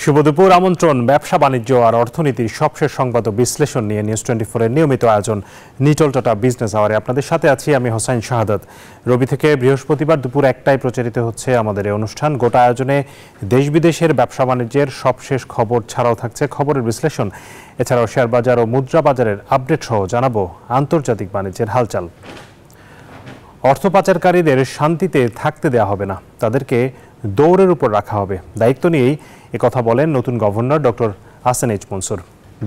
শুভ দুপুর। আমন্ত্রণ ব্যবসা বাণিজ্য আর অর্থনীতির সবশেষ সংবাদ ও বিশ্লেষণ নিয়ে নিউজ 24 এর নিয়মিত আয়োজন নিটল টাটা বিজনেস আওয়ারে আপনাদের সাথে আছি আমি হোসাইন শাহাদাত। রবি থেকে বৃহস্পতিবার দুপুর 1টায় প্রচারিত হচ্ছে আমাদের এই অনুষ্ঠান। গোটা আয়োজনে দেশ বিদেশের ব্যবসা বাণিজ্যের সবশেষ খবর ছাড়াও থাকছে খবরের বিশ্লেষণ। এছাড়াও শেয়ার বাজার ও মুদ্রা বাজারের আপডেট সহ জানাবো আন্তর্জাতিক বাণিজ্যের হালচাল। অর্থ পাচারকারীদের শান্তিতে থাকতে দেওয়া হবে না, তাদেরকে দৌড়ের উপর রাখা হবে। দায়িত্ব নিয়েই একথা বলেন নতুন governor doctor Hasan H Mansur.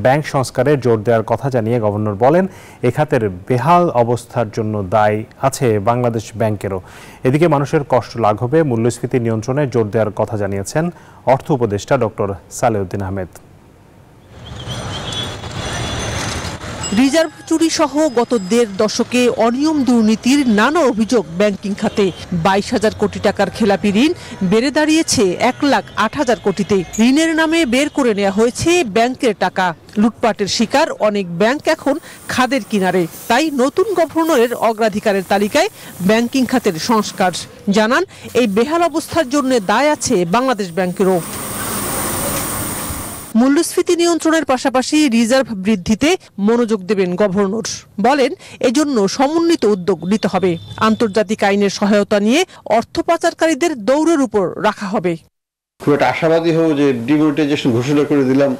Bank সংস্কারে জোর দেওয়ার কথা জানিয়ে গভর্নর বলেন, এ খাতের বেহাল অবস্থার জন্য দায় আছে বাংলাদেশ ব্যাংকেরও। এদিকে মানুষের কষ্ট লাঘবে মূল্যস্ফীতি নিয়ন্ত্রণে জোর দেওয়ার কথা জানিয়েছেন অর্থ উপদেষ্টা ডক্টর সালেউদ্দিন আহমেদ। রিজার্ভ চুরি সহ গত 1.5 দশকে অনিয়ম দুর্নীতির নানা অভিযোগ ব্যাংকিং খাতে। 22,000 কোটি টাকার খেলাপি ঋণ বেড়ে দাঁড়িয়েছে 1,08,000 কোটিতে। ঋণের নামে বের করে নেওয়া হয়েছে ব্যাংকের টাকা। লুটপাটের শিকার অনেক ব্যাংক এখন খাদের কিনারে। তাই নতুন গভর্নরের অগ্রাধিকারের তালিকায় ব্যাংকিং খাতের সংস্কার। জানান, এই বেহাল অবস্থার জন্য দায় আছে বাংলাদেশ ব্যাংকেরও। মূল্যস্ফীতি নিয়ন্ত্রণের পাশাপাশি রিজার্ভ বৃদ্ধিতে মনোযোগ দেবেন গভর্নর। বলেন, এজন্য সমন্বিত উদ্যোগ নিতে হবে। আন্তর্জাতিক আইনের সহায়তা নিয়ে অর্থ পাচারকারীদের দৌড়ের উপর রাখা হবে। খুব একটা আশাবাদী হব যে ডিমনিটাইজেশন ঘোষণা করে দিলাম,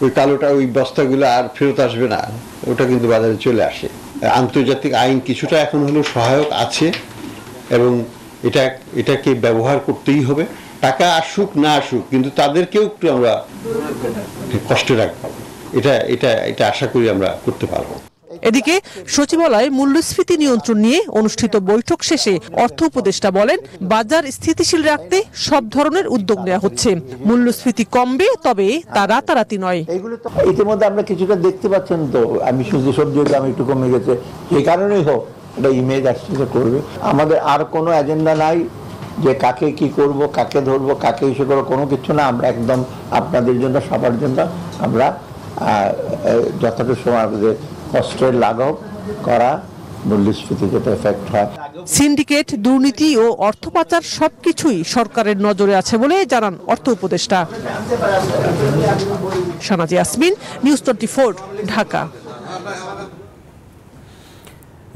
ওই কালোটা ওই বস্তাগুলো আর ফেরত আসবে না, ওটা কিন্তু বাজারে চলে আসে। আন্তর্জাতিক আইন কিছুটা এখন হলো সহায়ক আছে এবং এটাকে ব্যবহার করতেই হবে। টাকা আসুক না আসুক, কিন্তু তাদেরকেও একটু আমরা কষ্টে রাখবো। এটা আশা করি আমরা করতে পারবো। এদিকে সচিবালয়ে মূল্যস্ফীতি নিয়ন্ত্রণ নিয়ে অনুষ্ঠিত বৈঠক শেষে অর্থ উপদেষ্টা বলেন, বাজার স্থিতিশীল রাখতে সব ধরনের উদ্যোগ নেওয়া হচ্ছে। মূল্যস্ফীতি কমবে, তবে তা রাতারাতি নয়। ইতিমধ্যে আমরা কিছুটা দেখতে পাচ্ছেন তো, আমি শুনছি সবজির দাম একটু কমে গেছে, এই কারণেই হোক এটা ইমেজ আসছে করবে। আমাদের আর কোনো এজেন্ডা নাই যে কাকে কি করব, কাকে ধরবো, কাকে ইস্যু করবো, কোনো কিছু না। আমরা একদম আপনাদের জন্য, সবার জন্য আমরা যতটুকু সময় আমাদের কষ্টের লাঘব করা, মূল্যস্ফীতি যাতে এফেক্ট হয়। সিন্ডিকেট, দুর্নীতি ও অর্থ পাচার সবকিছুই সরকারের নজরে আছে বলে জানান অর্থ উপদেষ্টা। শানাজি ইয়াসমিন, নিউজ 24, ঢাকা।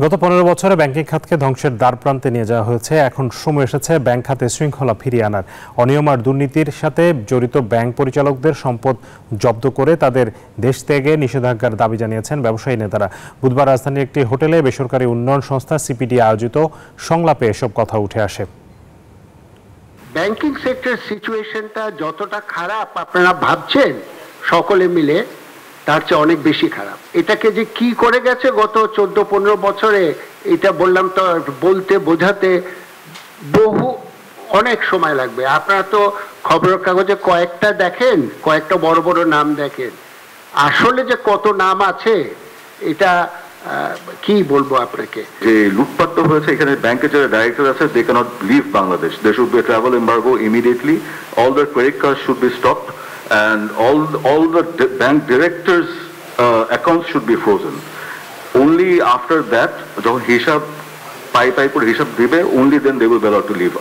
গত 15 বছরে ব্যাংকিং খাতকে ধ্বংসের দ্বার প্রান্তে নিয়ে যাওয়া হয়েছে। এখন সময় এসেছে ব্যাংক খাতে শৃঙ্খলা ফিরিয়ে আনার। অনিয়ম আর দুর্নীতির সাথে জড়িত ব্যাংক পরিচালকদের সম্পদ জব্দ করে তাদের দেশ ত্যাগে নিষেধাজ্ঞার দাবি জানিয়েছেন ব্যবসায়ী নেতারা। বুধবার রাজধানীর একটি হোটেলে বেসরকারি উন্নয়ন সংস্থা সিপিডি আয়োজিত সংলাপে এসব কথা উঠে আসে। ব্যাংকিং সেক্টর সিচুয়েশনটা যতটা খারাপ আপনারা ভাবছেন সকলে মিলে, তার চেয়ে অনেক বেশি খারাপ। এটাকে যে কি করে গেছে গত 14-15 বছরে, এটা বললাম তো, বলতে বোঝাতে অনেক সময় লাগবে। আপনারা তো খবরের কাগজে কয়েকটা দেখেন, কয়েকটা বড় বড় নাম দেখেন, আসলে যে কত নাম আছে এটা কি বলবো আপনাকে। যে লুটপাট হয়েছে, এখানে ব্যাংকের যারা ডাইরেক্টর আছে, they cannot leave Bangladesh. They should be travel embargo immediately. All the credit card should be stopped and all the bank directors accounts should be frozen. Only after that, যখন হিসাব পাই করে হিসাব দিবে, only then they will be allowed to leave.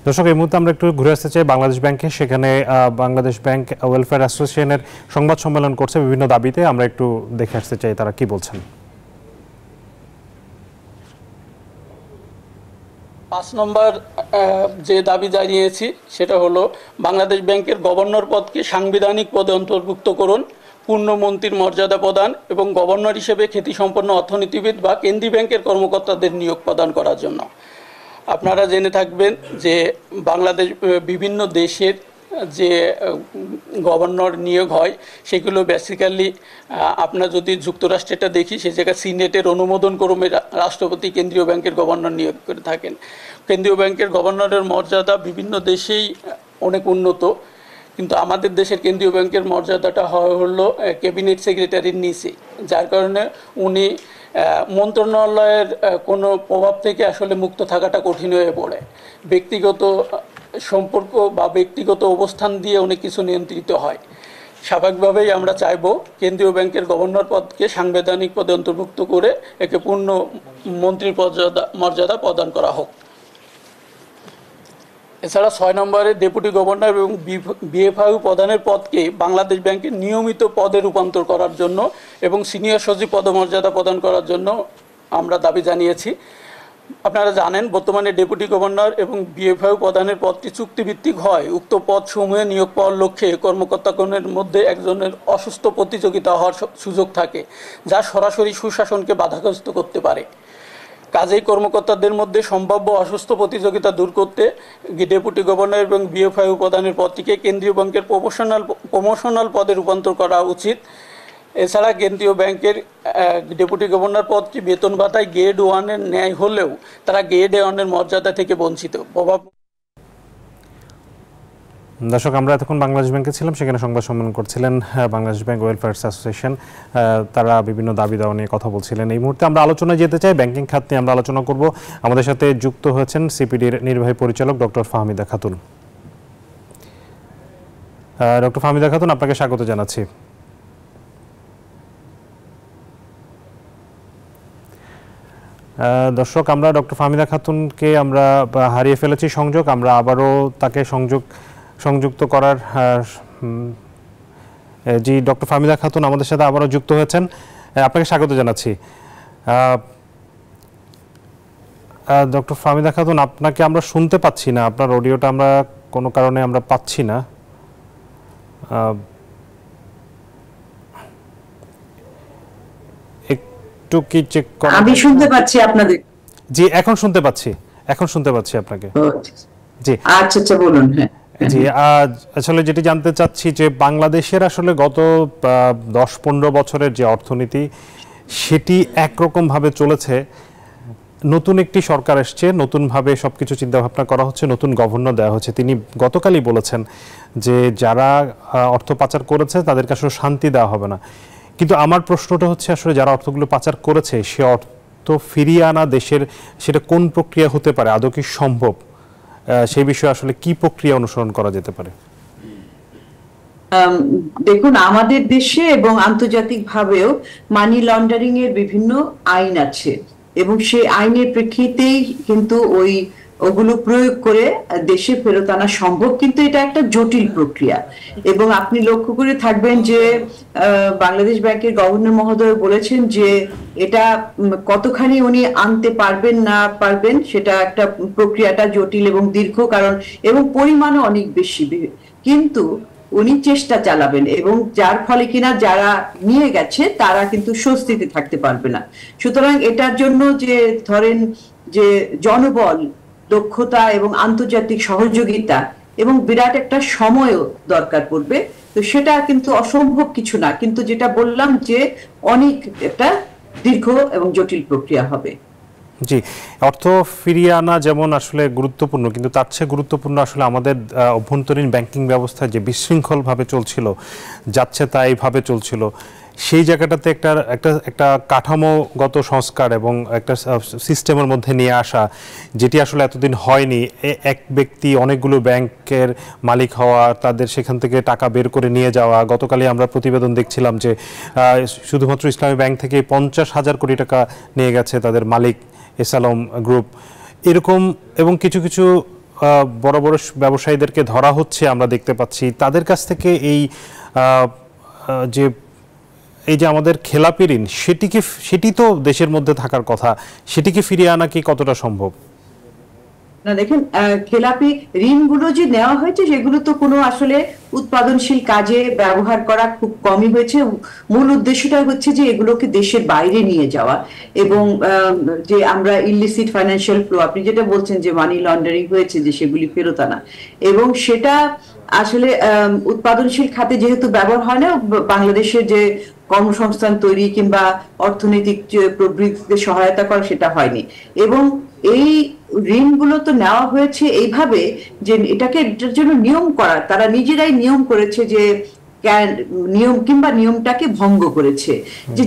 দর্শক, এই মুহূর্তে আমরা একটু ঘুরে আসতে চাই বাংলাদেশ ব্যাংকে। সেখানে বাংলাদেশ ব্যাংক ওয়েলফেয়ার অ্যাসোসিয়েশনের সংবাদ সম্মেলন করছে বিভিন্ন দাবিতে। আমরা একটু দেখে আসতে চাই তারা কি বলছেন। 5 নম্বর যে দাবি জানিয়েছি সেটা হলো, বাংলাদেশ ব্যাংকের গভর্নর পদকে সাংবিধানিক পদে অন্তর্ভুক্ত করুন, পূর্ণ মন্ত্রীর মর্যাদা প্রদান এবং গভর্নর হিসেবে খ্যাতিসম্পন্ন অর্থনীতিবিদ বা কেন্দ্রীয় ব্যাংকের কর্মকর্তাদের নিয়োগ প্রদান করার জন্য। আপনারা জেনে থাকবেন যে বাংলাদেশ বিভিন্ন দেশের যে গভর্নর নিয়োগ হয় সেগুলো বেসিক্যালি, আপনার যদি যুক্তরাষ্ট্রেটা দেখি, সে জায়গায় সিনেটের অনুমোদন ক্রমে রাষ্ট্রপতি কেন্দ্রীয় ব্যাংকের গভর্নর নিয়োগ করে থাকেন। কেন্দ্রীয় ব্যাংকের গভর্নরের মর্যাদা বিভিন্ন দেশেই অনেক উন্নত, কিন্তু আমাদের দেশের কেন্দ্রীয় ব্যাংকের মর্যাদাটা হলো ক্যাবিনেট সেক্রেটারির নিচে, যার কারণে উনি মন্ত্রণালয়ের কোনো প্রভাব থেকে আসলে মুক্ত থাকাটা কঠিন হয়ে পড়ে। ব্যক্তিগত সম্পর্ক বা ব্যক্তিগত অবস্থান দিয়ে অনেক কিছু নিয়ন্ত্রিত হয়। স্বাভাবিকভাবেই আমরা চাইব কেন্দ্রীয় ব্যাংকের গভর্নর পদকে সাংবিধানিক পদে অন্তর্ভুক্ত করে একে পূর্ণ মন্ত্রীর মর্যাদা প্রদান করা হোক। এছাড়া 6 নম্বরে ডেপুটি গভর্নর এবং বিএফআইউ প্রধানের পদকে বাংলাদেশ ব্যাংকের নিয়মিত পদে রূপান্তর করার জন্য এবং সিনিয়র সচিব পদমর্যাদা প্রদান করার জন্য আমরা দাবি জানিয়েছি। আপনারা জানেন বর্তমানে ডেপুটি গভর্নর এবং বিএফআইউ প্রধানের পদটি চুক্তিভিত্তিক হয়। উক্ত পদ সমূহে নিয়োগ পাওয়ার লক্ষ্যে কর্মকর্তাগণের মধ্যে একজনের অসুস্থ প্রতিযোগিতা হওয়ার সুযোগ থাকে, যা সরাসরি সুশাসনকে বাধাগ্রস্ত করতে পারে। কাজেই কর্মকর্তাদের মধ্যে সম্ভাব্য অসুস্থ প্রতিযোগিতা দূর করতে ডেপুটি গভর্নর এবং বিএফআইউ প্রধানের পদটিকে কেন্দ্রীয় ব্যাংকের প্রমোশনাল পদে রূপান্তর করা উচিত। এছাড়া কেন্দ্রীয় ব্যাংকের ডেপুটি গভর্নর পদটি বেতন ভাতায় গ্রেড 1-এর ন্যায় হলেও তারা গ্রেড 1-এর মর্যাদা থেকে বঞ্চিত। দর্শক, আমরা এতক্ষণ বাংলাদেশ ব্যাংকে ছিলাম, সেখানে সংবাদ সম্মেলন করছিলেন বাংলাদেশ ব্যাংক ওয়েলফেয়ার অ্যাসোসিয়েশন। তারা বিভিন্ন দাবি দাওয়া নিয়ে কথা বলছিলেন। এই মুহূর্তে আমরা আলোচনায় যেতে চাই, ব্যাংকিং খাত নিয়ে আমরা আলোচনা করব। আমাদের সাথে যুক্ত হয়েছেন সিপিডির নির্বাহী পরিচালক ডক্টর ফাহমিদা খাতুন। ডক্টর ফাহমিদা খাতুন, আপনাকে স্বাগত জানাচ্ছি। দর্শক, আমরা ডক্টর ফাহমিদা খাতুনকে আমরা হারিয়ে ফেলেছি সংযোগ। আমরা আবারও তাকে সংযুক্ত করার জি, ডক্টর ফাহমিদা খাতুন আমাদের সাথে আবারও যুক্ত হয়েছেন, আপনাকে স্বাগত জানাচ্ছি। ডক্টর ফাহমিদা খাতুন, আপনাকে আমরা শুনতে পাচ্ছি না, আপনার অডিওটা আমরা কোনো কারণে আমরা পাচ্ছি না। একটু কি চেক করা? আমি শুনতে পাচ্ছি আপনাদের। জি, এখন শুনতে পাচ্ছি আপনাকে। জি, আচ্ছা বলুন। হ্যাঁ জি, আসলে যেটি জানতে চাচ্ছি যে বাংলাদেশের আসলে গত 10-15 বছরের যে অর্থনীতি, সেটি একরকম ভাবে চলেছে। নতুন একটি সরকার এসছে, নতুনভাবে সবকিছু চিন্তাভাবনা করা হচ্ছে, নতুন গভর্নর দেওয়া হচ্ছে। তিনি গতকালই বলেছেন যে যারা অর্থ পাচার করেছে তাদেরকে আসলে শান্তি দেওয়া হবে না। কিন্তু আমার প্রশ্নটা হচ্ছে, আসলে যারা অর্থগুলো পাচার করেছে সে অর্থ ফিরিয়ে আনা দেশের সেটা কোন প্রক্রিয়া হতে পারে, আদৌ কি সম্ভব, সেই বিষয়ে আসলে কি প্রক্রিয়া অনুসরণ করা যেতে পারে? দেখুন, আমাদের দেশে এবং আন্তর্জাতিকভাবেও মানি লন্ডারিং এর বিভিন্ন আইন আছে এবং সেই আইনের প্রেক্ষিতেই কিন্তু ওগুলো প্রয়োগ করে দেশে ফেরত আনা সম্ভব, কিন্তু এটা একটা জটিল প্রক্রিয়া। এবং আপনি লক্ষ্য করে থাকবেন যে বাংলাদেশ ব্যাংকের গভর্নর মহোদয় বলেছেন যে এটা কতখানি উনি আনতে পারবেন না পারবেন, সেটা একটা প্রক্রিয়াটা জটিল এবং দীর্ঘ, কারণ এবং পরিমাণও অনেক বেশি, কিন্তু উনি চেষ্টা চালাবেন এবং যার ফলে কিনা যারা নিয়ে গেছে তারা কিন্তু স্বস্তিতে থাকতে পারবে না। সুতরাং এটার জন্য যে ধরেন যে জনবল, দক্ষতা এবং আন্তর্জাতিক সহযোগিতা এবং বিরাট একটা সময়ও দরকার পড়বে। তো সেটা কিন্তু অসম্ভব কিছু না, কিন্তু যেটা বললাম যে অনেক একটা দীর্ঘ এবং জটিল প্রক্রিয়া হবে। জি, অর্থ ফিরিয়ে আনা যেমন আসলে গুরুত্বপূর্ণ, কিন্তু তার চেয়ে গুরুত্বপূর্ণ আসলে আমাদের অভ্যন্তরীণ ব্যাংকিং ব্যবস্থা যে বিশৃঙ্খলভাবে চলছিল, যাচ্ছে তাইভাবে চলছিল, সেই জায়গাটাতে একটা কাঠামোগত সংস্কার এবং একটা সিস্টেমের মধ্যে নিয়ে আসা, যেটি আসলে এতদিন হয়নি। এক ব্যক্তি অনেকগুলো ব্যাংকের মালিক হওয়া, তাদের সেখান থেকে টাকা বের করে নিয়ে যাওয়া। গতকালই আমরা প্রতিবেদন দেখছিলাম যে শুধুমাত্র ইসলামী ব্যাংক থেকে 50,000 কোটি টাকা নিয়ে গেছে তাদের মালিক এসালম গ্রুপ, এরকম। এবং কিছু কিছু বড় বড় ব্যবসায়ীদেরকে ধরা হচ্ছে, আমরা দেখতে পাচ্ছি। তাদের কাছ থেকে এই যে আমাদের খেলাপি ঋণ, সেটি তো দেশের মধ্যে থাকার কথা, সেটিকে ফিরিয়ে আনা কি কতটা সম্ভব? না দেখেন, খেলাপি ঋণগুলো যে নেওয়া হয়েছে সেগুলো তো কোনো আসলে উৎপাদনশীল কাজে ব্যবহার করা খুব কমই হয়েছে। মূল উদ্দেশ্যটা হচ্ছে যে এগুলোকে দেশের বাইরে নিয়ে যাওয়া এবং যে আমরা ইলিসিট ফাইন্যান্সিয়াল ফ্লো, আপনি যেটা বলছেন যে মানি লন্ডারিং হয়েছে, যে সেগুলি ফেরত আনা, এবং সেটা আসলে উৎপাদনশীল খাতে যেহেতু ব্যবহার হয় না, বাংলাদেশের যে কর্মসংস্থান তৈরি কিংবা অর্থনৈতিক প্রবৃদ্ধিতে সহায়তা করা, সেটা হয়নি। এবং এই ঋণগুলো তো নেওয়া হয়েছে এইভাবে যে এটার জন্য নিয়ম করা, তারা নিজেরাই নিয়ম করেছে যে নিয়ম কিংবা নিয়মটাকে ভঙ্গ করেছে,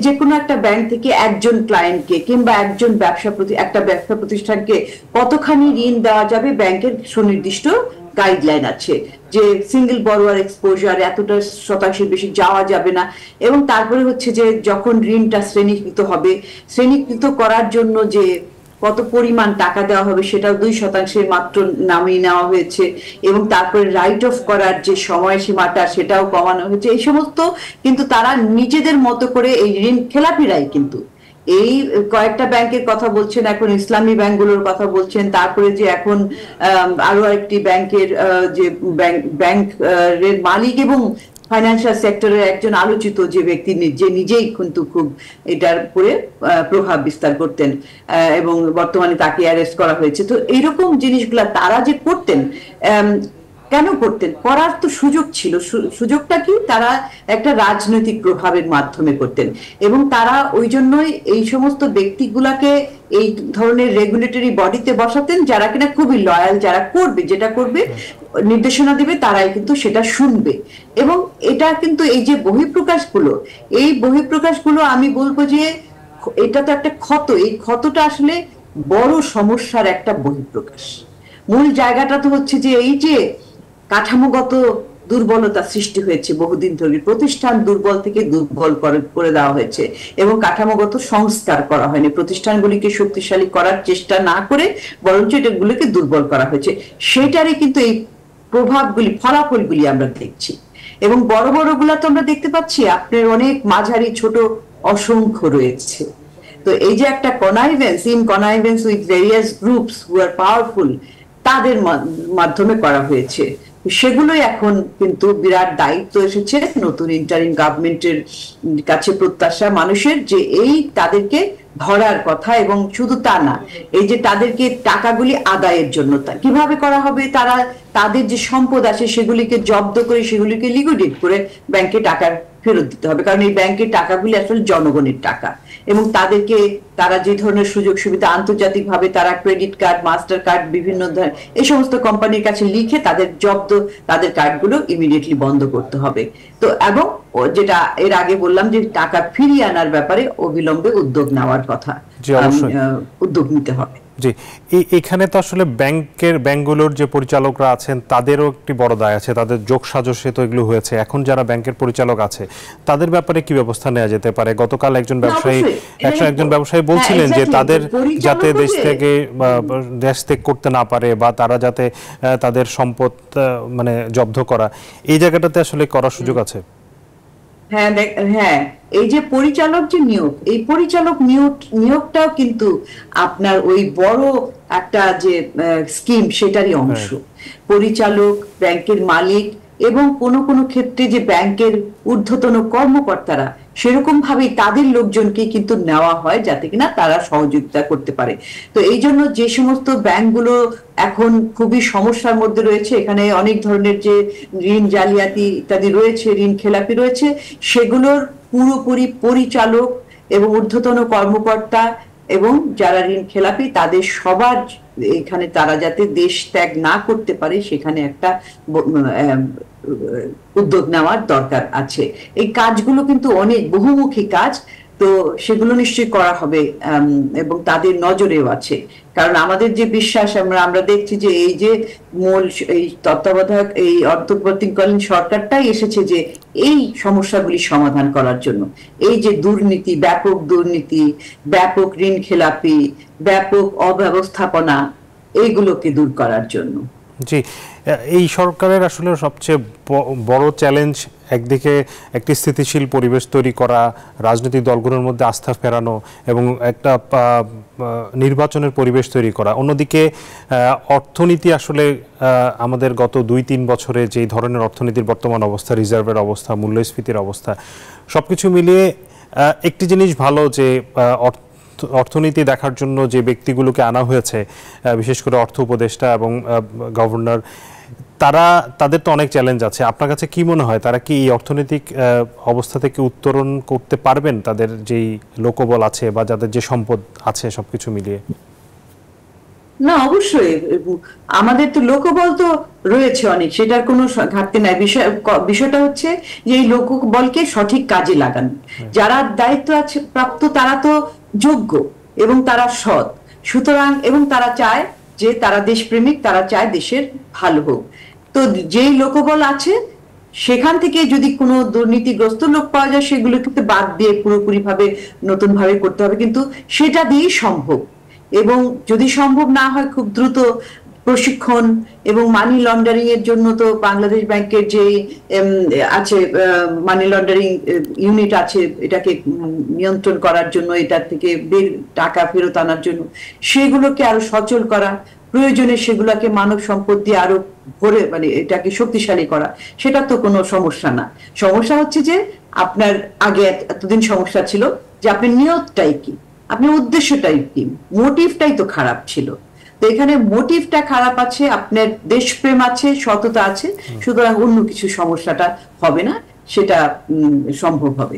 যে কোনো একটা ব্যাংক থেকে একজন ক্লায়েন্টকে কিংবা একজন একটা ব্যবসা প্রতিষ্ঠানকে কতখানি ঋণ দেওয়া যাবে, ব্যাংকের সুনির্দিষ্ট গাইডলাইন আছে যে সিঙ্গেল বরোয়ার এক্সপোজার এতটা শতাংশের বেশি যাওয়া যাবে না। এবং তারপরে হচ্ছে যে যখন ঋণটা শ্রেণীকৃত হবে, শ্রেণীকৃত করার জন্য যে কত পরিমাণ টাকা দেওয়া হবে সেটাও 2% মাত্র নামিয়ে নেওয়া হয়েছে, এবং তারপরে রাইট অফ করার যে সময়সীমাটা সেটাও কমানো হয়েছে। এই সমস্ত কিন্তু তারা নিজেদের মতো করে, এই ঋণ খেলাপিরাই কিন্তু এই কয়েকটা ব্যাংকের কথা বলছেন, এখন ইসলামী ব্যাংকগুলোর কথা বলছেন, তারপরে যে এখন আরো একটি ব্যাংকের যে ব্যাংকের মালিক এবং ফাইন্যান্সিয়াল সেক্টরের একজন আলোচিত যে ব্যক্তি যে নিজেই কিন্তু খুব এটার উপরে প্রভাব বিস্তার করতেন এবং বর্তমানে তাকে অ্যারেস্ট করা হয়েছে। তো এইরকম জিনিসগুলা তারা যে করতেন, কেন করতেন? করার তো সুযোগ ছিল। সুযোগটা কি? তারা একটা রাজনৈতিক প্রভাবের মাধ্যমে করতেন, এবং তারা ওই জন্যই এই সমস্ত ব্যক্তিগুলাকে এই ধরনের রেগুলেটরি বডিতে বসাতেন যারা কিনা খুবই লয়াল, যারা করবে, যেটা করবে নির্দেশনা দিবে তারাই কিন্তু সেটা শুনবে। এবং এটা কিন্তু এই যে বহিঃপ্রকাশগুলো, এই বহিঃপ্রকাশগুলো আমি বলবো যে এটা তো একটা ক্ষত, এই ক্ষতটা আসলে বড় সমস্যার একটা বহিঃপ্রকাশ। মূল জায়গাটা তো হচ্ছে যে এই যে কাঠামোগত দুর্বলতা সৃষ্টি হয়েছে, বহুদিন ধরে প্রতিষ্ঠান দুর্বল থেকে দুর্বল করে দেওয়া হয়েছে এবং কাঠামোগত সংস্কার করা হয়নি। প্রতিষ্ঠানগুলিকে শক্তিশালী করার চেষ্টা না করে বরঞ্চ এটাগুলোকে দুর্বল করা হয়েছে। সেটারই কিন্তু এই প্রভাবগুলি, ফলাফলগুলি আমরা দেখছি। এবং বড় বড় গুলা তো আমরা দেখতে পাচ্ছি, আপনার অনেক মাঝারি ছোট অসংখ্য রয়েছে। তো এই যে একটা connivance, in connivance with various groups who are powerful, তাদের মাধ্যমে করা হয়েছে। সেগুলোই এখন কিন্তু বিরাট দায়িত্ব এসেছে নতুন ইন্টারিম গভর্নমেন্টের কাছে, প্রত্যাশা মানুষের যে এই তাদেরকে ধরার কথা। এবং শুধু তা না, এই যে তাদেরকে টাকাগুলি আদায়ের জন্য কিভাবে করা হবে, তারা তাদের যে সম্পদ আছে সেগুলিকে জব্দ করে সেগুলিকে লিকুইডেট করে ব্যাংকে টাকা ফেরত দিতে হবে, কারণ এই ব্যাংকের টাকাগুলি আসলে জনগণের টাকা। এবং তাদেরকে তারা যে ধরনের সুযোগ সুবিধা আন্তর্জাতিকভাবে তারা ক্রেডিট কার্ড, মাস্টার কার্ড, বিভিন্ন ধরনের এই সমস্ত কোম্পানির কাছে লিখে তাদের জব্দ, তাদের কার্ডগুলো ইমিডিয়েটলি বন্ধ করতে হবে। তো এবং যেটা এর আগে বললাম যে টাকা ফিরিয়ে আনার ব্যাপারে অবিলম্বে উদ্যোগ নেওয়ার কথা, উদ্যোগ নিতে হবে। জি, এখানে তো আসলে ব্যাংকগুলোর যে পরিচালকরা আছেন তাদেরও একটি বড় দায় আছে, তাদের যোগ সাজসে তো এগুলো হয়েছে। এখন যারা ব্যাংকের পরিচালক আছে তাদের ব্যাপারে কি ব্যবস্থা নেওয়া যেতে পারে? গতকাল একজন ব্যবসায়ী বলছিলেন যে তাদের যাতে দেশ ত্যাগ করতে না পারে বা তারা যাতে তাদের সম্পদ মানে জব্দ করা, এই জায়গাটাতে আসলে করার সুযোগ আছে। হ্যাঁ, এই যে পরিচালক যে নিয়োগ, এই পরিচালক নিয়োগটাও কিন্তু আপনার ওই বড় একটা যে স্কিম সেটারই অংশ। পরিচালক, ব্যাংকের মালিক এবং কোনো ক্ষেত্রে যে ব্যাংকের ঊর্ধ্বতন কর্মকর্তারা, সেরকম ভাবেই তাদের লোকজনকে কিন্তু নেওয়া হয় যাতে কিনা তারা সহযোগিতা করতে পারে। তো এই জন্য যে সমস্ত ব্যাংকগুলো এখন খুবই সমস্যার মধ্যে রয়েছে, এখানে অনেক ধরনের যে ঋণ জালিয়াতি ইত্যাদি রয়েছে, ঋণ খেলাপি রয়েছে, সেগুলোর পুরোপুরি পরিচালক এবং ঊর্ধ্বতন কর্মকর্তা এবং যারা ঋণ খেলাপি তাদের সবার এখানে তারা যাতে দেশ ত্যাগ না করতে পারে সেখানে একটা উদ্যোগ নেওয়ার দরকার আছে। এই কাজগুলো কিন্তু অনেক বহুমুখী কাজ, তো সেগুলো নিশ্চয়ই করা হবে এবং তাদের নজরেও আছে। কারণ আমাদের যে বিশ্বাস, আমরা দেখছি যে এই যে মূল এই তত্ত্বাবধায়ক এই অন্তর্বর্তীকালীন সরকারটাই এসেছে যে এই সমস্যাগুলি সমাধান করার জন্য, এই যে দুর্নীতি, ব্যাপক ঋণ খেলাপি, ব্যাপক অব্যবস্থাপনা, এইগুলোকে দূর করার জন্য। জি, এই সরকারের আসলে সবচেয়ে বড় চ্যালেঞ্জ একদিকে একটি স্থিতিশীল পরিবেশ তৈরি করা, রাজনৈতিক দলগুলোর মধ্যে আস্থা ফেরানো এবং একটা নির্বাচনের পরিবেশ তৈরি করা। অন্যদিকে অর্থনীতি আসলে আমাদের গত 2-3 বছরে যেই ধরনের অর্থনীতির বর্তমান অবস্থা, রিজার্ভের অবস্থা, মূল্যস্ফীতির অবস্থা, সবকিছু মিলিয়ে একটি জিনিস ভালো যে অর্থনীতি দেখার জন্য যে ব্যক্তিগুলোকে আনা হয়েছে, বিশেষ করে অর্থ উপদেষ্টা এবং গভর্নর, তাদের তো অনেক চ্যালেঞ্জ আছে। আপনার কাছে কি মনে হয় তারা কি এই অর্থনৈতিক অবস্থা থেকে উত্তরণ করতে পারবেন, তাদের যেই লোকবল আছে বা যাদের যে সম্পদ আছে সবকিছু মিলিয়ে? না, অবশ্যই আমাদের তো লোকবল তো রয়েছে অনেক, সেটার কোনো ঘাটতি নাই। বিষয়টা হচ্ছে যে এই লোকবলকে সঠিক কাজে লাগানো। যারা দায়িত্ব আছে প্রাপ্ত তারা তো যোগ্য এবং তারা সৎ, সুতরাং এবং তারা চায় যে তারা দেশপ্রেমিক, তারা চায় দেশের ভালো হোক। তো যেই লোকবল আছে সেখান থেকে যদি কোনো দুর্নীতিগ্রস্ত লোক পাওয়া যায় সেগুলো কিন্তু বাদ দিয়ে পুরোপুরি ভাবে নতুন ভাবে করতে হবে, কিন্তু সেটা দিয়েই সম্ভব। এবং যদি সম্ভব না হয় খুব দ্রুত প্রশিক্ষণ এবং মানি লন্ডারিং এর জন্য তো বাংলাদেশ ব্যাংকের যে আছে মানি লন্ডারিং ইউনিট আছে, এটাকে নিয়ন্ত্রণ করার জন্য, এটার থেকে টাকা ফেরত আনার জন্য সেগুলোকে আরো সচল করা, প্রয়োজনে সেগুলোকে মানব সম্পদ দিয়ে আরো ভরে মানে এটাকে শক্তিশালী করা, সেটা তো কোনো সমস্যা না। সমস্যা হচ্ছে যে আপনার আগে এতদিন সমস্যা ছিল যে আপনি নিয়তটাই কি, আপনার উদ্দেশ্যটাই কি, মোটিভটাই তো খারাপ ছিল। তো এখানে মোটিভটা খারাপ আছে, আপনার দেশপ্রেম আছে, সততা আছে, সুতরাং অন্য কিছু সমস্যাটা হবে না, সেটা সম্ভব হবে।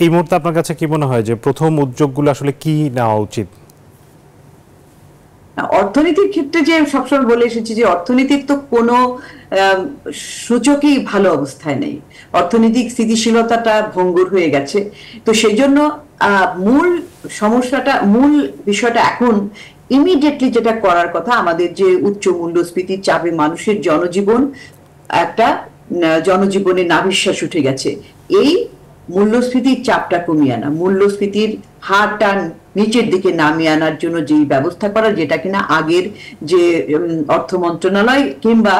এই মুহূর্তে আপনার কাছে কি মনে হয় যে প্রথম উদ্যোগগুলো আসলে কি নেওয়া উচিত? অর্থনীতির ক্ষেত্রে যে সবসময় বলে এসেছি যে অর্থনীতির তো কোনো সূচকই ভালো অবস্থায় নেই, অর্থনৈতিক স্থিতিশীলতাটা ভঙ্গুর হয়ে গেছে। তো সেই জন্য মূল বিষয়টা এখন ইমিডিয়েটলি যেটা করার কথা, আমাদের যে উচ্চ মূল্যস্ফীতির চাপে মানুষের জনজীবনে নাভিশ্বাস উঠে গেছে, এই মূল্যস্ফীতির চাপটা কমিয়ে আনা, মূল্যস্ফীতির হারটা নিচের দিকে নামিয়ে আনার জন্য যে ব্যবস্থা করা, যেটা কিনা আগের যে অর্থ মন্ত্রণালয় কিংবা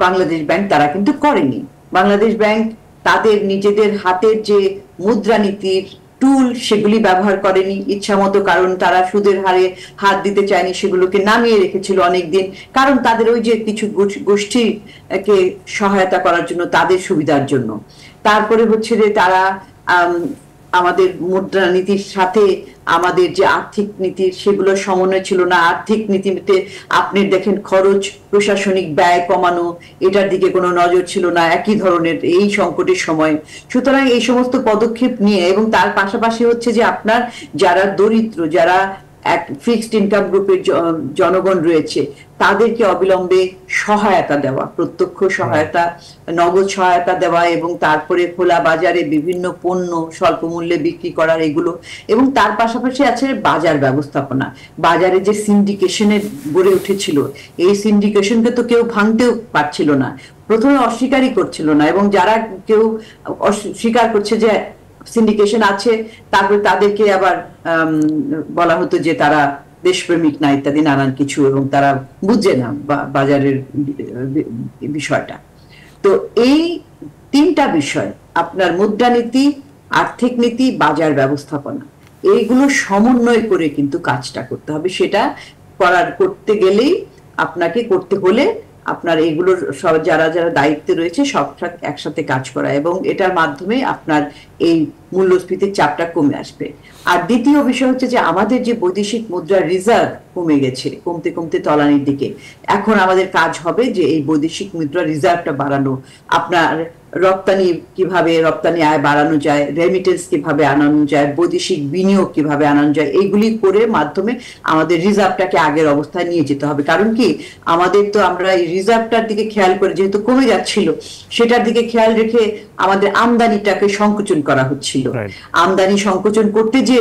বাংলাদেশ ব্যাংক তারা কিন্তু করেনি। বাংলাদেশ ব্যাংক তাদের নিজেদের হাতের যে মুদ্রানীতির টুল সেগুলি ব্যবহার করেনি ইচ্ছা মতো, কারণ তারা সুদের হারে হাত দিতে চায়নি, সেগুলোকে নামিয়ে রেখেছিল অনেকদিন, কারণ তাদের ওই যে কিছু গোষ্ঠীকে সহায়তা করার জন্য, তাদের সুবিধার জন্য। তারপরে হচ্ছে যে তারা আমাদের মুদ্রানীতির সাথে আমাদের যে আর্থিক নীতির সেগুলো সমন্বয় ছিল না। আর্থিক নীতিতে আপনি দেখেন খরচ, প্রশাসনিক ব্যয় কমানো, এটার দিকে কোনো নজর ছিল না একই ধরনের এই সংকটের সময়। সুতরাং এই সমস্ত পদক্ষেপ নিয়ে, এবং তার পাশাপাশি হচ্ছে যে আপনার যারা দরিদ্র, যারা এক ফিক্সড ইনকাম গ্রুপের জনগণ রয়েছে, তাদেরকে অবিলম্বে সহায়তা দেওয়া, প্রত্যক্ষ সহায়তা, নগদ সহায়তা দেওয়া, এবং তারপরে খোলা বাজারে বিভিন্ন পণ্য স্বল্প মূল্যে বিক্রি করার এগুলো। এবং তার পাশাপাশি আছে বাজার ব্যবস্থাপনা। বাজারে যে সিন্ডিকেশনের গড়ে উঠেছিল, এই সিন্ডিকেশনকে তো কেউ ভাঙতেও পারছিল না, প্রথমে অস্বীকারই করছিল না, এবং যারা কেউ অস্বীকার করছে যে সিন্ডিকেশন আছে, তারপরে তাদেরকে আবার বলা হতো যে তারা দেশপ্রেমিক না ইত্যাদি নানান কিছু, এবং তারা বুঝছে না বাজারের বিষয়টা। তো এই তিনটা বিষয়, আপনার মুদ্রানীতি, আর্থিক নীতি, বাজার ব্যবস্থাপনা, এইগুলো সমন্বয় করে কিন্তু কাজটা করতে হবে। সেটা করতে গেলেই আপনাকে করতে হলে আপনার এইগুলোর সব যারা যারা দায়িত্বে রয়েছে সব একসাথে কাজ করা, এবং এটার মাধ্যমে আপনার এই মূল্যস্ফীতির চাপটা কমে আসবে। আর দ্বিতীয় বিষয় হচ্ছে যে আমাদের যে বৈদেশিক মুদ্রার রিজার্ভ কমে গেছে, কমতে কমতে তলানির দিকে, এখন আমাদের কাজ হবে যে এই বৈদেশিক মুদ্রার রিজার্ভটা বাড়ানো, আপনার রপ্তানি আয় বাড়ানো যায়, রেমিটেন্স কিভাবে আনানো যায়, বৈদেশিক বিনিয়োগ কিভাবে আনানো যায়, এইগুলি করে মাধ্যমে আমাদের রিজার্ভটাকে আগের অবস্থায় নিয়ে যেতে হবে। কারণ কি আমাদের তো আমরা এই রিজার্ভটার দিকে খেয়াল করে যেহেতু কমে যাচ্ছিল, সেটার দিকে খেয়াল রেখে আমাদের আমদানিটাকে সংকোচন করা হচ্ছিল। আমদানি সংকোচন করতে যে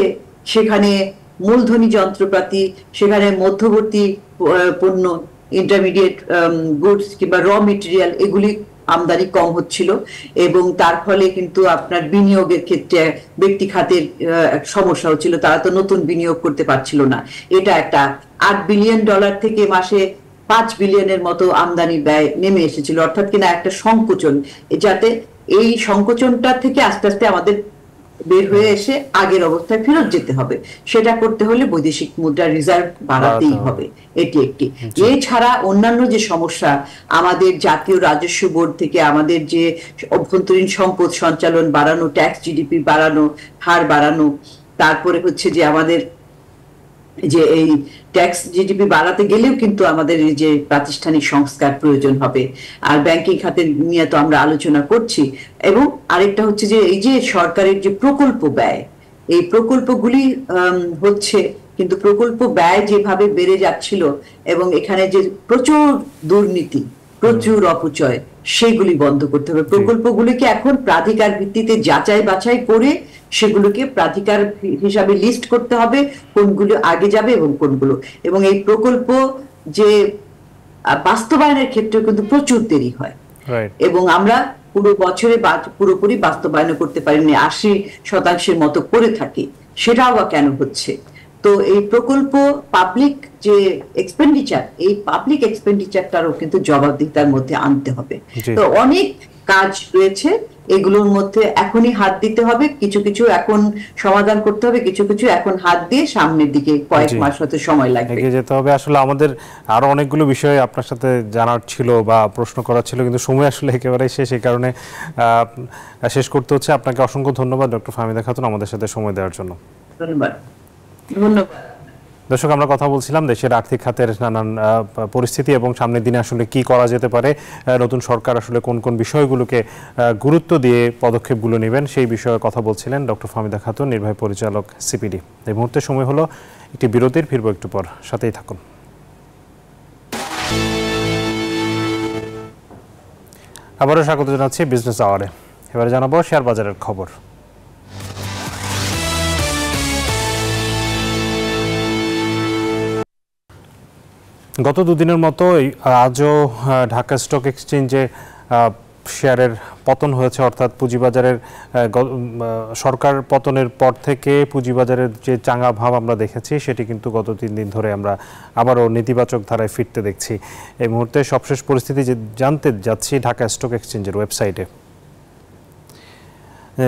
সেখানে মূলধনী যন্ত্রপাতি, সেখানে মধ্যবর্তী পণ্য, ইন্টারমিডিয়েট গুডস কিংবা র মেটেরিয়াল, এগুলি আমদানি কম হচ্ছিল, এবং তার ফলে কিন্তু আপনার বিনিয়োগের ক্ষেত্রে ব্যক্তি খাতের সমস্যা হচ্ছিল, তারা তো নতুন বিনিয়োগ করতে পারছিল না। এটা একটা $8 বিলিয়ন থেকে মাসে 5 বিলিয়নের মতো আমদানি ব্যয় নেমে এসেছিল, অর্থাৎ কিনা একটা সংকোচন, যাতে এই সংকোচনটা থেকে আস্তে আস্তে আমাদের বের হয়ে এসে আগের অবস্থায় ফেরত যেতে হবে। সেটা করতে হলে বৈদেশিক মুদ্রা রিজার্ভ বাড়াতেই হবে, এটি একটি। এছাড়া অন্যান্য যে সমস্যা, আমাদের জাতীয় রাজস্ব বোর্ড থেকে আমাদের যে অভ্যন্তরীণ সম্পদ সঞ্চালন বাড়ানো, ট্যাক্স জিডিপি বাড়ানো, হার বাড়ানো, তারপরে হচ্ছে যে আমাদের যে এই ট্যাক্স জিডিপি বাড়াতে গেলেও কিন্তু আমাদের এই যে প্রাতিষ্ঠানিক সংস্কার প্রয়োজন হবে। আর ব্যাংকিং খাতের নিয়ে তো আমরা আলোচনা করছি। এবং আরেকটা হচ্ছে যে এই যে সরকারের যে প্রকল্প ব্যয়, এই প্রকল্পগুলি হচ্ছে, কিন্তু প্রকল্প ব্যয় যেভাবে বেড়ে যাচ্ছিল, এবং এখানে যে প্রচুর দুর্নীতি, প্রচুর অপচয়, সেগুলি বন্ধ করতে হবে। প্রকল্পগুলিকে এখন প্রাধিকার ভিত্তিতে যাচাই বাছাই করে সেগুলোকে প্রাধিকার হিসাবে লিস্ট করতে হবে, কোনগুলো আগে যাবে এবং কোনগুলো, এবং এই প্রকল্প যে বাস্তবায়নের ক্ষেত্রে কিন্তু প্রচুর দেরি হয়, এবং আমরা পুরো বছরে পুরোপুরি বাস্তবায়ন করতে পারিনি, 80% মতো করে থাকি। সেটাও বা কেন হচ্ছে? তো এই প্রকল্প পাবলিক যে এক্সপেন্ডিচার, এই পাবলিক এক্সপেন্ডিচারটারও কিন্তু জবাবদিহিতার মধ্যে আনতে হবে। তো অনেক কাজ রয়েছে, এগুলোর মধ্যে এখনই হাত দিতে হবে, কিছু কিছু এখন সমাধান করতে হবে, কিছু কিছু এখন হাত দিয়ে সামনের দিকে কয়েক মাস হতে সময় লাগবে, এগিয়ে যেতে হবে। আসলে আমাদের আরো অনেকগুলো বিষয় আপনার সাথে জানার ছিল বা প্রশ্ন করার ছিল, কিন্তু সময় আসলে একেবারে শেষ, এই কারণে শেষ করতে হচ্ছে। আপনাকে অসংখ্য ধন্যবাদ ডক্টর ফাহমিদা খাতুন আমাদের সাথে সময় দেওয়ার জন্য। ধন্যবাদ। দর্শক, আমরা কথা বলছিলাম দেশের আর্থিক খাতের নানান পরিস্থিতি এবং সামনের দিনে আসলে কি করা যেতে পারে, নতুন সরকার আসলে কোন কোন বিষয়গুলোকে গুরুত্ব দিয়ে পদক্ষেপগুলো নেবেন সেই বিষয়ে কথা বলছিলেন ডক্টর ফাহমিদা খাতুন, নির্বাহী পরিচালক সিপিডি। এই মুহূর্তে সময় হলো একটি বিরতির, ফিরবো একটু পর, সাথেই থাকুন। আবারও স্বাগত জানাচ্ছি বিজনেস আওয়ারে। এবারে জানাবো শেয়ার বাজারের খবর। গত দুদিনের মতো আজও ঢাকা স্টক এক্সচেঞ্জে শেয়ারের পতন হয়েছে, অর্থাৎ পুঁজিবাজারের সরকার পতনের পর থেকে পুঁজিবাজারের যে চাঙা ভাব আমরা দেখেছি সেটি কিন্তু গত 3 দিন ধরে আমরা আবারও নেতিবাচক ধারায় ফিরতে দেখছি। এই মুহূর্তে সবশেষ পরিস্থিতি জানতে যাচ্ছি ঢাকা স্টক এক্সচেঞ্জের ওয়েবসাইটে,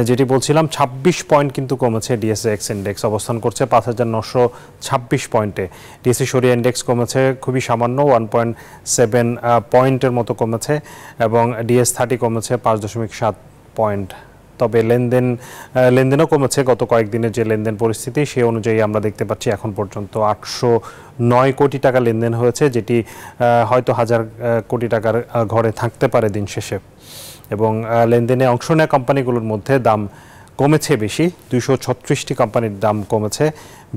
যেটি বলছিলাম 26 পয়েন্ট কিন্তু কমেছে ডিএসএক্স ইন্ডেক্স, অবস্থান করছে 5926 পয়েন্টে। ডিএসসি সরিয়া ইন্ডেক্স কমেছে খুবই সামান্য 1.7 পয়েন্টের মতো কমেছে, এবং ডিএস30 কমেছে 5.7 পয়েন্ট। তবে লেনদেনও কমেছে। গত কয়েকদিনের যে লেনদেন পরিস্থিতি সেই অনুযায়ী আমরা দেখতে পাচ্ছি এখন পর্যন্ত 809 কোটি টাকা লেনদেন হয়েছে, যেটি হয়তো 1000 কোটি টাকার ঘরে থাকতে পারে দিন শেষে। এবং লেনদেনে অংশ নেওয়া কোম্পানিগুলোর মধ্যে দাম কমেছে বেশি, 236টি কোম্পানির দাম কমেছে,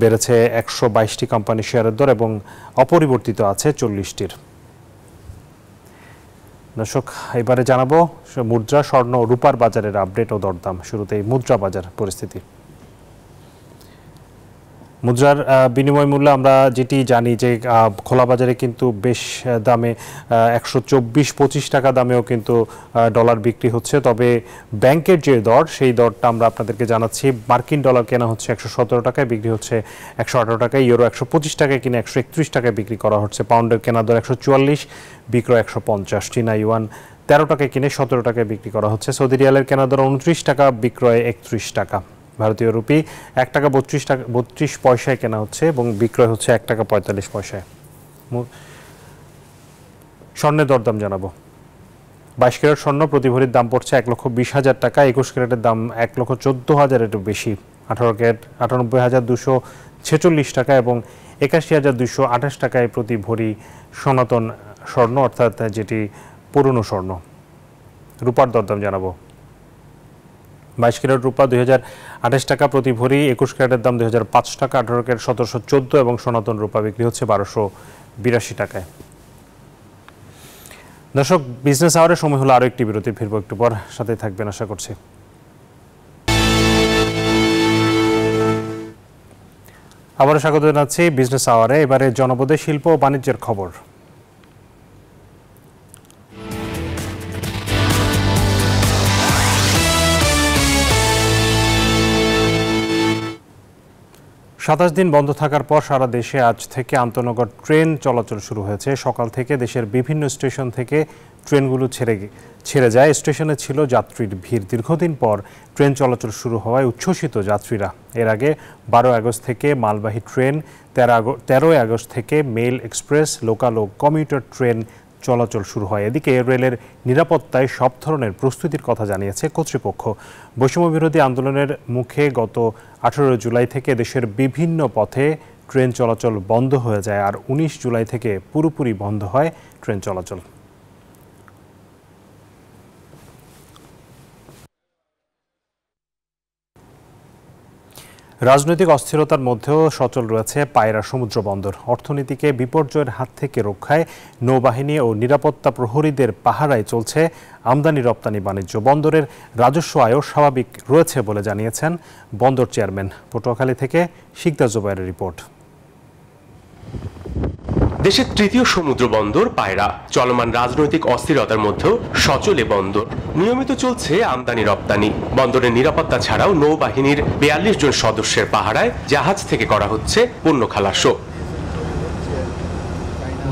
বেড়েছে 122টি কোম্পানির শেয়ারের দর এবং অপরিবর্তিত আছে 40টির। দর্শক, এবারে জানাবো মুদ্রা, স্বর্ণ ও রূপার বাজারের আপডেট ও দরদাম। শুরুতেই মুদ্রা বাজার পরিস্থিতি। মুদ্রার বিনিময় মূল্য আমরা যেটি জানি যে খোলা বাজারে কিন্তু বেশ দামে 124-25 টাকা দামেও কিন্তু ডলার বিক্রি হচ্ছে। তবে ব্যাংকের যে দর সেই দরটা আমরা আপনাদেরকে জানাচ্ছি। মার্কিন ডলার কেনা হচ্ছে 117 টাকায়, বিক্রি হচ্ছে 118 টাকায়। ইউরো 125 টাকায় কিনে 131 টাকায় বিক্রি করা হচ্ছে। পাউন্ডের কেনা দর 144, বিক্রয় 150। চীনা ইউয়ান 13 টাকায় কিনে 17 টাকায় বিক্রি করা হচ্ছে। সৌদি রিয়ালের কেনা দর 29 টাকা, বিক্রয় 31 টাকা। ভারতীয় রুপি 1 টাকা 32 পয়সায় কেনা হচ্ছে এবং বিক্রয় হচ্ছে 1 টাকা 45 পয়সায়। স্বর্ণের দরদাম জানাবো। 22 ক্যারেট স্বর্ণ প্রতি ভরির দাম পড়ছে 1,20,000 টাকা। 21 ক্যারেটের দাম 1,14,000 একটু বেশি। 18 ক্যারেট 98,246 টাকা এবং 81,228 টাকায় প্রতি ভরি সনাতন স্বর্ণ, অর্থাৎ যেটি পুরনো স্বর্ণ। রূপার দরদাম জানাবো। 22 ক্যারেট রূপা 2028 টাকা প্রতি ভরি। 21 ক্যারেটের দাম 2005 টাকা। 18 ক্যারেট 1714 এবং সনাতন রূপা বিক্রি হচ্ছে 1282 টাকায়। দর্শক, বিজনেস আওয়ারের সময় হলো আরও একটি বিরতি, ফিরবো একটু পর, সাথে থাকবেন আশা করছি। আবারও স্বাগত জানাচ্ছি বিজনেস আওয়ারে। এবারে জনপদে শিল্প ও বাণিজ্যের খবর। 27 দিন বন্ধ থাকার পর সারা দেশে আজ থেকে আন্তনগর ট্রেন চলাচল শুরু হয়েছে। সকাল থেকে দেশের বিভিন্ন স্টেশন থেকে ট্রেনগুলো ছেড়ে যায়। স্টেশনে ছিল যাত্রীর ভিড়। দীর্ঘদিন পর ট্রেন চলাচল শুরু হওয়ায় উচ্ছ্বসিত যাত্রীরা। এর আগে 12 আগস্ট থেকে মালবাহী ট্রেন, 13 আগস্ট থেকে মেল এক্সপ্রেস, লোকাল ও কমিউটার ট্রেন চলাচল শুরু হয়। এদিকে রেলের নিরাপত্তায় সব ধরনের প্রস্তুতির কথা জানিয়েছে কর্তৃপক্ষ। বৈষম্য বিরোধী আন্দোলনের মুখে গত 18 জুলাই থেকে দেশের বিভিন্ন পথে ট্রেন চলাচল বন্ধ হয়ে যায়, আর 19 জুলাই থেকে পুরোপুরি বন্ধ হয় ট্রেন চলাচল। রাজনৈতিক অস্থিরতার মধ্যেও সচল রয়েছে পায়রা সমুদ্র বন্দর। অর্থনীতিকে বিপর্যয়ের হাত থেকে রক্ষায় নৌবাহিনী ও নিরাপত্তা প্রহরীদের পাহারায় চলছে আমদানি রপ্তানি বাণিজ্য। বন্দরের রাজস্ব আয়ও স্বাভাবিক রয়েছে বলে জানিয়েছেন বন্দর চেয়ারম্যান। পটুয়াখালী থেকে শিকদার জুবাইরের রিপোর্ট। দেশের তৃতীয় সমুদ্র বন্দর পায়রা, চলমান রাজনৈতিক অস্থিরতার মধ্যেও সচলে বন্দর। নিয়মিত চলছে আমদানি রপ্তানি। বন্দরের নিরাপত্তা ছাড়াও নৌবাহিনীর 42 জন সদস্যের পাহারায় জাহাজ থেকে করা হচ্ছে পণ্য খালাসও।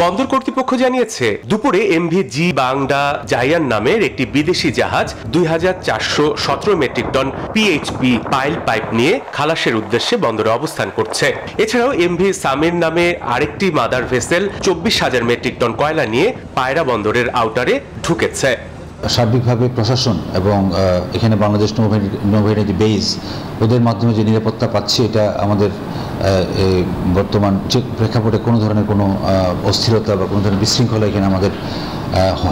বন্দর কর্তৃপক্ষ জানিয়েছে, দুপুরে এমভি জি বাংডা জায়ান নামের একটি বিদেশি জাহাজ 2417 metric ton PHP pile pipe নিয়ে খালাসের উদ্দেশ্যে বন্দরে অবস্থান করছে। এছাড়াও এমভি সামির নামে আরেকটি মাদার ভেসেল 24,000 মেট্রিক টন কয়লা নিয়ে পায়রা বন্দরের আউটারে ঢুকেছে। সার্বিকভাবে প্রশাসন এবং এখানে বাংলাদেশ নৌবাহিনীর যে বেস, ওদের মাধ্যমে যে নিরাপত্তা পাচ্ছি, এটা আমাদের বর্তমান যে প্রেক্ষাপটে কোনো ধরনের কোনো অস্থিরতা বা কোনো ধরনের বিশৃঙ্খলা এখানে আমাদের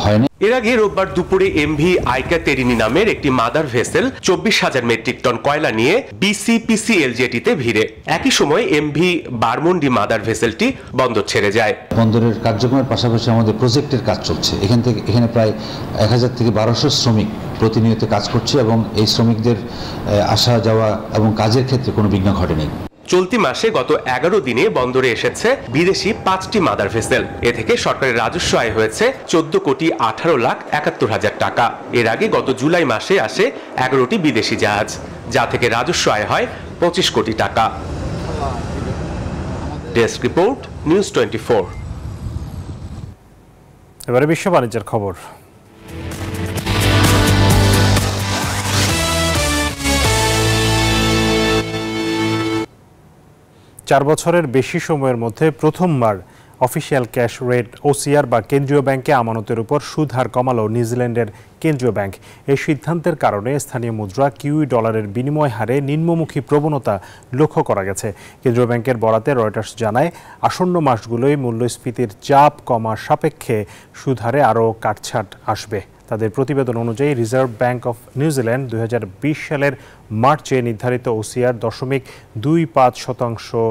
হয়নি। এর আগে রোববার দুপুরে এমভি আইকা তেরিনি নামের একটি মাদার ভেসেল 24,000 মেট্রিক টন কয়লা নিয়ে বিসিপিসিএল জেটিতে ভিড়ে। একই সময় এমভি বারমুন্ডি মাদার ভেসেলটি বন্দর ছেড়ে যায়। বন্দরের কার্যক্রমের পাশাপাশি আমাদের প্রজেক্টের কাজ চলছে। এখানে প্রায় 1000 থেকে 1200 শ্রমিক প্রতিনিয়ত কাজ করছে এবং এই শ্রমিকদের আসা যাওয়া এবং কাজের ক্ষেত্রে কোনো বিঘ্ন ঘটেনি। চলতি মাসে গত 11 দিনে বন্দরে এসেছে বিদেশি 5টি মাদার ভেসেল। এ থেকে সরকারের রাজস্ব আয় হয়েছে 14,18,71,000 টাকা। এর আগে গত জুলাই মাসে আসে 11টি বিদেশি জাহাজ, যা থেকে রাজস্ব আয় হয় 25 কোটি টাকা। Desk report, news 24। এবারে বিশ্ব বাণিজ্যের খবর। 4 বছরের বেশি সময়ের মধ্যে প্রথমবার অফিসিয়াল ক্যাশ রেট ওসিআর বা কেন্দ্রীয় ব্যাংকে আমানতের উপর সুদ হার কমালো নিউজিল্যান্ডের কেন্দ্রীয় ব্যাংক। এই সিদ্ধান্তের কারণে স্থানীয় মুদ্রা কিউই ডলারের বিনিময় হারে নিম্নমুখী প্রবণতা লক্ষ্য করা গেছে। কেন্দ্রীয় ব্যাংকের বরাতে রয়টার্স জানায়, আসন্ন মাসগুলোয় মূল্যস্ফীতির চাপ কমার সাপেক্ষে সুদ হারে আরও কাটছাট আসবে। তাদের প্রতিবেদন অনুযায়ী রিজার্ভ ব্যাংক অফ নিউজিল্যান্ড 2020 সালের মার্চে নির্ধারিত ওসিআর 0.25%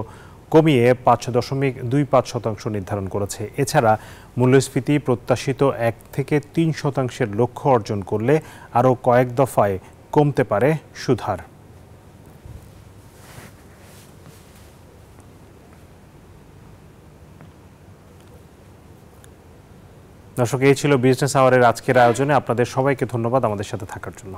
কমিয়ে 5.25% নির্ধারণ করেছে। এছাড়া মূল্যস্ফীতি প্রত্যাশিত 1 থেকে 3% লক্ষ্য অর্জন করলে আরও কয়েক দফায় কমতে পারে সুদ হার। দর্শক, এই ছিল বিজনেস আওয়ারের আজকের আয়োজনে। আপনাদের সবাইকে ধন্যবাদ আমাদের সাথে থাকার জন্য।